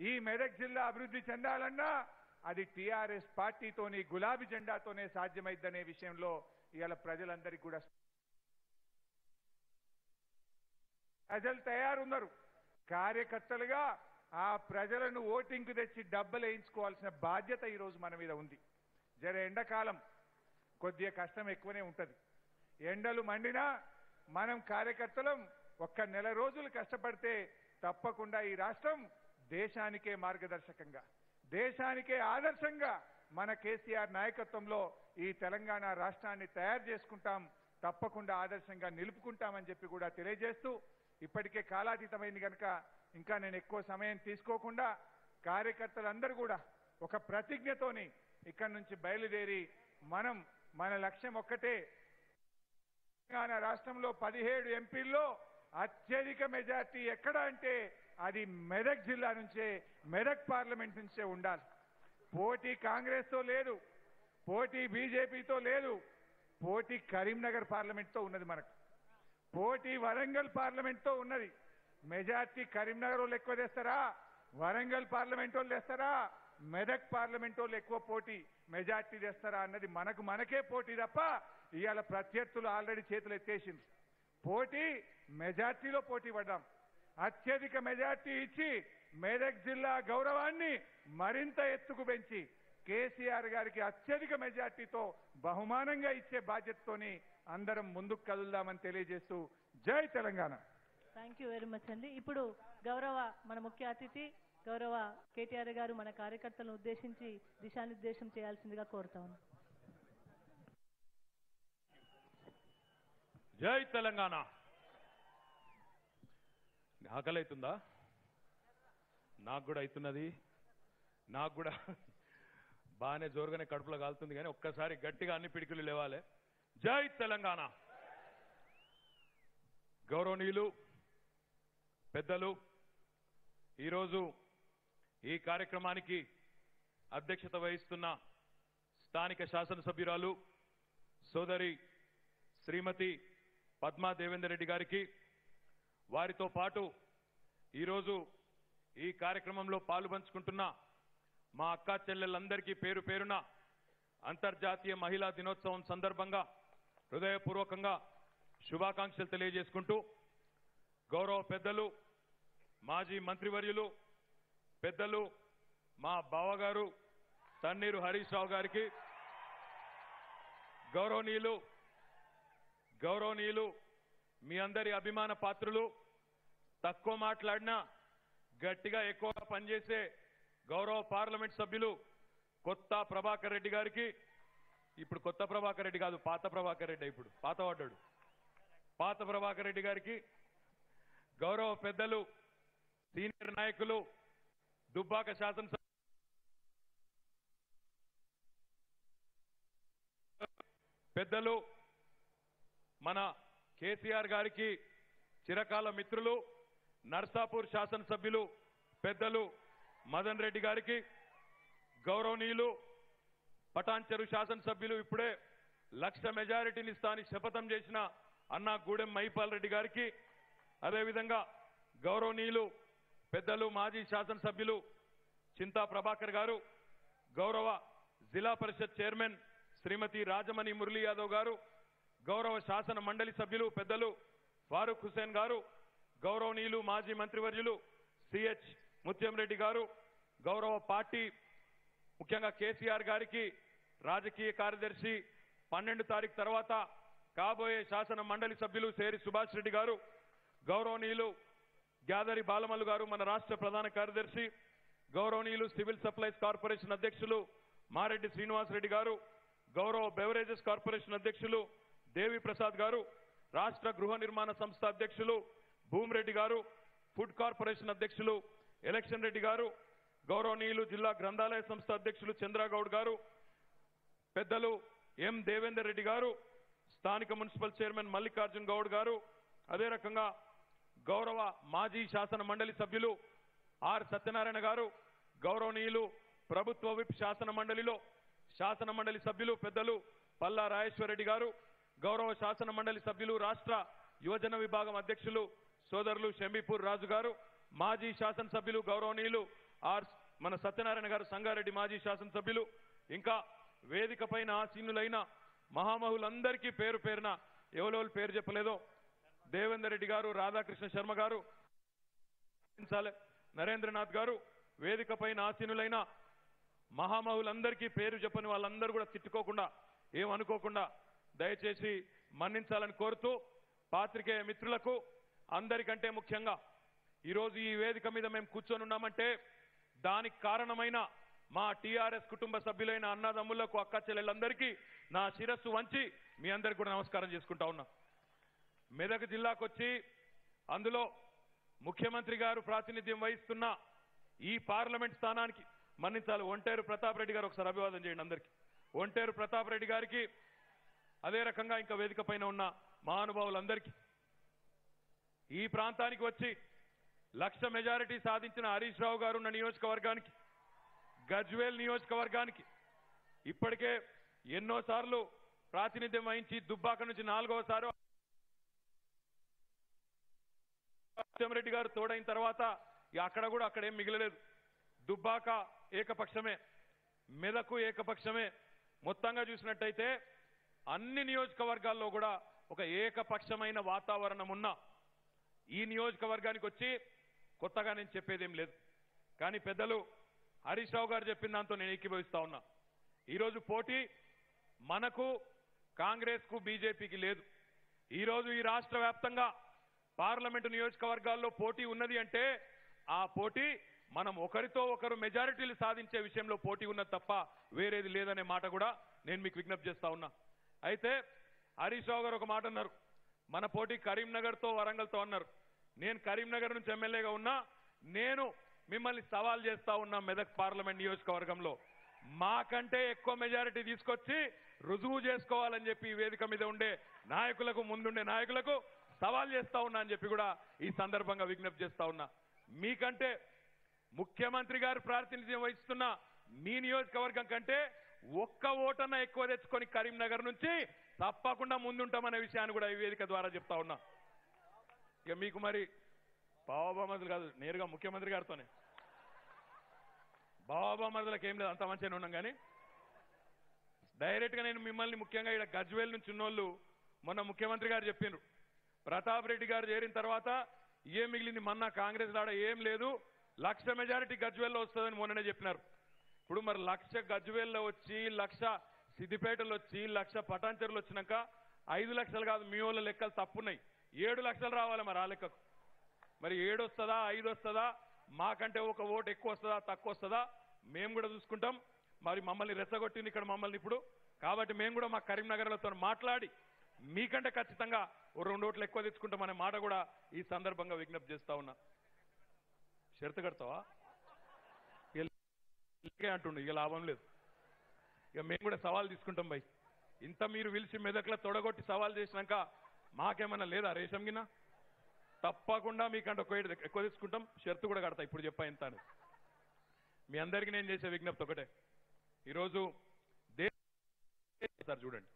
ఈ మెదక్ జిల్లా అభివృద్ధి చెందాలన్నా అది టీఆర్ఎస్ పార్టీతోని గులాబీ జెండాతోనే సాధ్యమైద్దనే విషయంలో ఇవాళ ప్రజలందరికీ కూడా ప్రజలు తయారున్నారు. కార్యకర్తలుగా ఆ ప్రజలను ఓటింగ్కు తెచ్చి డబ్బులు వేయించుకోవాల్సిన బాధ్యత ఈరోజు మన మీద ఉంది. జర ఎండాకాలం కొద్దిగా కష్టం ఎక్కువనే ఉంటుంది. ఎండలు మండినా మనం కార్యకర్తలం ఒక్క నెల రోజులు కష్టపడితే తప్పకుండా ఈ రాష్ట్రం దేశానికే మార్గదర్శకంగా, దేశానికే ఆదర్శంగా మన కేసీఆర్ నాయకత్వంలో ఈ తెలంగాణ రాష్ట్రాన్ని తయారు చేసుకుంటాం, తప్పకుండా ఆదర్శంగా నిలుపుకుంటామని చెప్పి కూడా తెలియజేస్తూ, ఇప్పటికే కాలాతీతమైంది కనుక ఇంకా నేను ఎక్కువ సమయం తీసుకోకుండా కార్యకర్తలందరూ కూడా ఒక ప్రతిజ్ఞతోని ఇక్కడి నుంచి బయలుదేరి మన లక్ష్యం ఒక్కటే, తెలంగాణ రాష్ట్రంలో 17 ఎంపీల్లో అత్యధిక మెజార్టీ ఎక్కడ అంటే అది మెదక్ జిల్లా నుంచే, మెదక్ పార్లమెంట్ నుంచే ఉండాలి. పోటీ కాంగ్రెస్తో లేదు, పోటీ బీజేపీతో లేదు, పోటీ కరీంనగర్ పార్లమెంట్తో ఉన్నది, మనకు పోటీ వరంగల్ పార్లమెంట్తో ఉన్నది. మెజార్టీ కరీంనగర్ వాళ్ళు ఎక్కువ తెస్తారా, వరంగల్ పార్లమెంట్ వాళ్ళు తెస్తారా, మెదక్ పార్లమెంట్ వాళ్ళు ఎక్కువ పోటీ మెజార్టీ తెస్తారా అన్నది మనకే పోటీ తప్ప ఇవాళ ప్రత్యర్థులు ఆల్రెడీ చేతులు ఎత్తేసింది. పోటీ మెజార్టీలో పోటీ పడ్డాం. అత్యధిక మెజార్టీ ఇచ్చి మెదక్ జిల్లా గౌరవాన్ని మరింత ఎత్తుకు పెంచి కేసీఆర్ గారికి అత్యధిక మెజార్టీతో బహుమానంగా ఇచ్చే బాధ్యతతోని అందరం ముందుకు కదులుదామని తెలియజేస్తూ జై Telangana. Thank you very much అండి. ఇప్పుడు గౌరవ మన ముఖ్య అతిథి గౌరవ కేటీఆర్ గారు మన కార్యకర్తలను ఉద్దేశించి దిశానిర్దేశం చేయాల్సిందిగా కోరుతాను. జై తెలంగాణ. ఆకలి అవుతుందా? నాకు కూడా అవుతున్నది, నాకు కూడా బాగానే జోరుగానే కడుపులో కాలుతుంది, కానీ ఒక్కసారి గట్టిగా అన్ని పిడికిలు లేవాలి. జై తెలంగాణ. గౌరవనీయులు పెద్దలు, ఈరోజు ఈ కార్యక్రమానికి అధ్యక్షత వహిస్తున్న స్థానిక శాసనసభ్యురాలు సోదరి శ్రీమతి పద్మా దేవేందర్ రెడ్డి గారికి, వారితో పాటు ఈరోజు ఈ కార్యక్రమంలో పాలుపంచుకుంటున్న మా అక్కా చెల్లెళ్ళందరికీ పేరు పేరున అంతర్జాతీయ మహిళా దినోత్సవం సందర్భంగా హృదయపూర్వకంగా శుభాకాంక్షలు తెలియజేసుకుంటూ, గౌరవ పెద్దలు మాజీ మంత్రివర్యులు పెద్దలు మా బావగారు తన్నీరు హరీష్ రావు గారికి, గౌరవనీయులు మీ అందరి అభిమాన పాత్రులు, తక్కువ మాట్లాడినా గట్టిగా ఎక్కువగా పనిచేసే గౌరవ పార్లమెంట్ సభ్యులు కొత్త ప్రభాకర్ రెడ్డి గారికి, ఇప్పుడు కొత్త ప్రభాకర్ రెడ్డి కాదు, పాత ప్రభాకర్ రెడ్డి, ఇప్పుడు పాతవాడ్డాడు, పాత ప్రభాకర్ రెడ్డి గారికి, గౌరవ పెద్దలు సీనియర్ నాయకులు దుబ్బాక శాసనసభ పెద్దలు మన కేసీఆర్ గారికి చిరకాల మిత్రులు నర్సాపూర్ శాసనసభ్యులు పెద్దలు మదన్ రెడ్డి గారికి, గౌరవనీయులు పటాన్చెరు శాసనసభ్యులు ఇప్పుడే 1,00,000 మెజారిటీని ఇస్తానని శపథం చేసిన అన్నా గూడెం మహిపాల్ రెడ్డి గారికి, అదేవిధంగా గౌరవనీయులు పెద్దలు మాజీ శాసనసభ్యులు చింతా ప్రభాకర్ గారు, గౌరవ జిల్లా పరిషత్ చైర్మన్ శ్రీమతి రాజమణి మురళీ యాదవ్ గారు, గౌరవ శాసన మండలి సభ్యులు పెద్దలు ఫారూక్ హుసేన్ గారు, గౌరవనీయులు మాజీ మంత్రివర్యులు సిహెచ్ ముత్యం రెడ్డి గారు, గౌరవ పార్టీ ముఖ్యంగా కేసీఆర్ గారికి రాజకీయ కార్యదర్శి 12 తారీఖు తర్వాత కాబోయే శాసన మండలి సభ్యులు సేరి సుభాష్ రెడ్డి గారు, గౌరవనీయులు గ్యాదరి బాలమల్లు గారు మన రాష్ట్ర ప్రధాన కార్యదర్శి, గౌరవనీయులు సివిల్ సప్లైస్ కార్పొరేషన్ అధ్యక్షులు మారెడ్డి శ్రీనివాస్ రెడ్డి గారు, గౌరవ బెవరేజెస్ కార్పొరేషన్ అధ్యక్షులు దేవి ప్రసాద్ గారు, రాష్ట్ర గృహ నిర్మాణ సంస్థ అధ్యక్షులు భూమిరెడ్డి గారు, ఫుడ్ కార్పొరేషన్ అధ్యక్షులు ఎలక్షన్ రెడ్డి గారు, గౌరవనీయులు జిల్లా గ్రంథాలయ సంస్థ అధ్యక్షులు చంద్రగౌడ్ గారు, పెద్దలు ఎం దేవేందర్ రెడ్డి గారు, స్థానిక మున్సిపల్ చైర్మన్ మల్లికార్జున్ గౌడ్ గారు, అదే రకంగా గౌరవ మాజీ శాసన మండలి సభ్యులు ఆర్ సత్యనారాయణ గారు, గౌరవనీయులు ప్రభుత్వ విప్ శాసన మండలిలో శాసన మండలి సభ్యులు పెద్దలు పల్లా రాజేశ్వరరెడ్డి గారు, గౌరవ శాసన మండలి సభ్యులు రాష్ట్ర యువజన విభాగం అధ్యక్షులు సోదరులు షంబీపూర్ రాజు గారు, మాజీ శాసనసభ్యులు గౌరవనీయులు మన సత్యనారాయణ గారు, సంగారెడ్డి మాజీ శాసనసభ్యులు, ఇంకా వేదిక పైన ఆసీనులైన మహామహులందరికీ పేరు పేరున ఎవరెవరు పేరు చెప్పలేదో దేవేందర్ రెడ్డి గారు, రాధాకృష్ణ శర్మ గారు, నరేంద్రనాథ్ గారు, వేదిక పైన ఆసీనులైన మహామహులందరికీ పేరు చెప్పని వాళ్ళందరూ కూడా తిట్టుకోకుండా ఏమనుకోకుండా దయచేసి మన్నించాలని కోరుతూ, పాత్రికేయ మిత్రులకు అందరికంటే ముఖ్యంగా ఈరోజు ఈ వేదిక మీద మేము కూర్చొని ఉన్నామంటే దానికి కారణమైన మా టీఆర్ఎస్ కుటుంబ సభ్యులైన అన్నదమ్ములకు, అక్క చెల్లెళ్ళందరికీ నా శిరస్సు వంచి మీ అందరికి కూడా నమస్కారం చేసుకుంటా ఉన్నా. మెదక్ జిల్లాకు వచ్చి అందులో ముఖ్యమంత్రి గారు ప్రాతినిధ్యం వహిస్తున్న ఈ పార్లమెంట్ స్థానానికి మన్నించాలి. ఒంటేరు ప్రతాప్ రెడ్డి గారు ఒకసారి అభివాదం చేయండి అందరికీ. ఒంటేరు ప్రతాప్ రెడ్డి గారికి, అదే రకంగా ఇంకా వేదిక పైన ఉన్న మహానుభావులందరికీ, ఈ ప్రాంతానికి వచ్చి 1,00,000 మెజారిటీ సాధించిన హరీష్ రావు గారు ఉన్న నియోజకవర్గానికి, గజ్వేల్ నియోజకవర్గానికి ఇప్పటికే ఎన్నోసార్లు ప్రాతినిధ్యం వహించి దుబ్బాక నుంచి 4వసారి రెడ్డి గారు తోడైన తర్వాత అక్కడ కూడా అక్కడేం మిగలలేదు. దుబ్బాక ఏకపక్షమే, మెదకు ఏకపక్షమే. మొత్తంగా చూసినట్టయితే అన్ని నియోజకవర్గాల్లో కూడా ఒక ఏకపక్షమైన వాతావరణం ఉన్న ఈ నియోజకవర్గానికి వచ్చి కొత్తగా నేను చెప్పేదేం లేదు. కానీ పెద్దలు హరీష్ రావు గారు చెప్పిన దాంతో నేను ఏకీభవిస్తా ఉన్నా. ఈరోజు పోటీ మనకు కాంగ్రెస్కు బీజేపీకి లేదు. ఈరోజు ఈ రాష్ట్ర వ్యాప్తంగా పార్లమెంటు నియోజకవర్గాల్లో పోటీ ఉన్నది అంటే ఆ పోటీ మనం ఒకరితో ఒకరు మెజారిటీలు సాధించే విషయంలో పోటీ ఉన్నది తప్ప వేరేది లేదనే మాట కూడా నేను మీకు విజ్ఞప్తి చేస్తా ఉన్నా. అయితే హరీష్ రావు గారు ఒక మాట అన్నారు, మన పోటీ కరీంనగర్తో వరంగల్తో అన్నారు. నేను కరీంనగర్ నుంచి ఎమ్మెల్యేగా ఉన్నా, నేను మిమ్మల్ని సవాల్ చేస్తా ఉన్నా మెదక్ పార్లమెంట్ నియోజకవర్గంలో మాకంటే ఎక్కువ మెజారిటీ తీసుకొచ్చి రుజువు చేసుకోవాలని చెప్పి ఈ వేదిక మీద ఉండే నాయకులకు, ముందుండే నాయకులకు సవాల్ చేస్తా ఉన్నా అని చెప్పి కూడా ఈ సందర్భంగా విజ్ఞప్తి చేస్తా ఉన్నా. మీకంటే ముఖ్యమంత్రి గారు ప్రాతినిధ్యం వహిస్తున్న మీ నియోజకవర్గం కంటే ఒక్క ఓటన్నా ఎక్కువ తెచ్చుకొని కరీంనగర్ నుంచి తప్పకుండా ముందుంటామనే విషయాన్ని కూడా ఈ వేదిక ద్వారా చెప్తా ఉన్నా. ఇక మీకు మరి బాబామరుదులు కాదు, నేరుగా ముఖ్యమంత్రి గారితోనే. బాబామరుదులకు ఏం లేదు, అంత మంచిగానే ఉన్నాం. కానీ డైరెక్ట్ గా నేను మిమ్మల్ని ముఖ్యంగా ఇక్కడ గజ్వేల్ నుంచి ఉన్నోళ్ళు మొన్న ముఖ్యమంత్రి గారు చెప్పిండ్రు, ప్రతాప్ రెడ్డి గారు చేరిన తర్వాత ఏం మిగిలింది, మొన్న కాంగ్రెస్ లాడ ఏం లేదు, 1,00,000 మెజారిటీ గజ్వేల్లో వస్తుందని మొన్ననే చెప్పినారు. ఇప్పుడు మరి 1,00,000 గజ్వేల్లో వచ్చి, 1,00,000 సిద్దిపేటలో వచ్చి, 1,00,000 పటాన్చెరులు వచ్చినాక 5 లక్షలు కాదు, మీ వాళ్ళ లెక్కలు తప్పున్నాయి, 7 లక్షలు రావాలి మరి ఆ లెక్కకు. మరి 7 వస్తుందా, 5 వస్తుందా, మాకంటే ఒక ఓటు ఎక్కువ వస్తుందా, తక్కువ వస్తుందా మేము కూడా చూసుకుంటాం. మరి మమ్మల్ని రెచ్చగొట్టింది ఇక్కడ మమ్మల్ని ఇప్పుడు, కాబట్టి మేము కూడా మా కరీంనగర్లతో మాట్లాడి మీకంటే ఖచ్చితంగా 2 ఓట్లు ఎక్కువ తెచ్చుకుంటామనే మాట కూడా ఈ సందర్భంగా విజ్ఞప్తి చేస్తా ఉన్నా. షరతు కడతావా అంటుండే, ఇక లాభం లేదు. ఇక మేము కూడా సవాల్ తీసుకుంటాం భయ్. ఇంత మీరు పిలిచి మెదక్లో తొడగొట్టి సవాల్ చేసినాక మాకేమన్నా లేదా రేషం గిన్నా? తప్పకుండా మీకంటే ఎక్కువ తీసుకుంటాం, షరతు కూడా కడతా. ఇప్పుడు చెప్పా ఎంత అని. మీ అందరికీ నేను చేసే విజ్ఞప్తి ఒకటే, ఈరోజు సార్ చూడండి,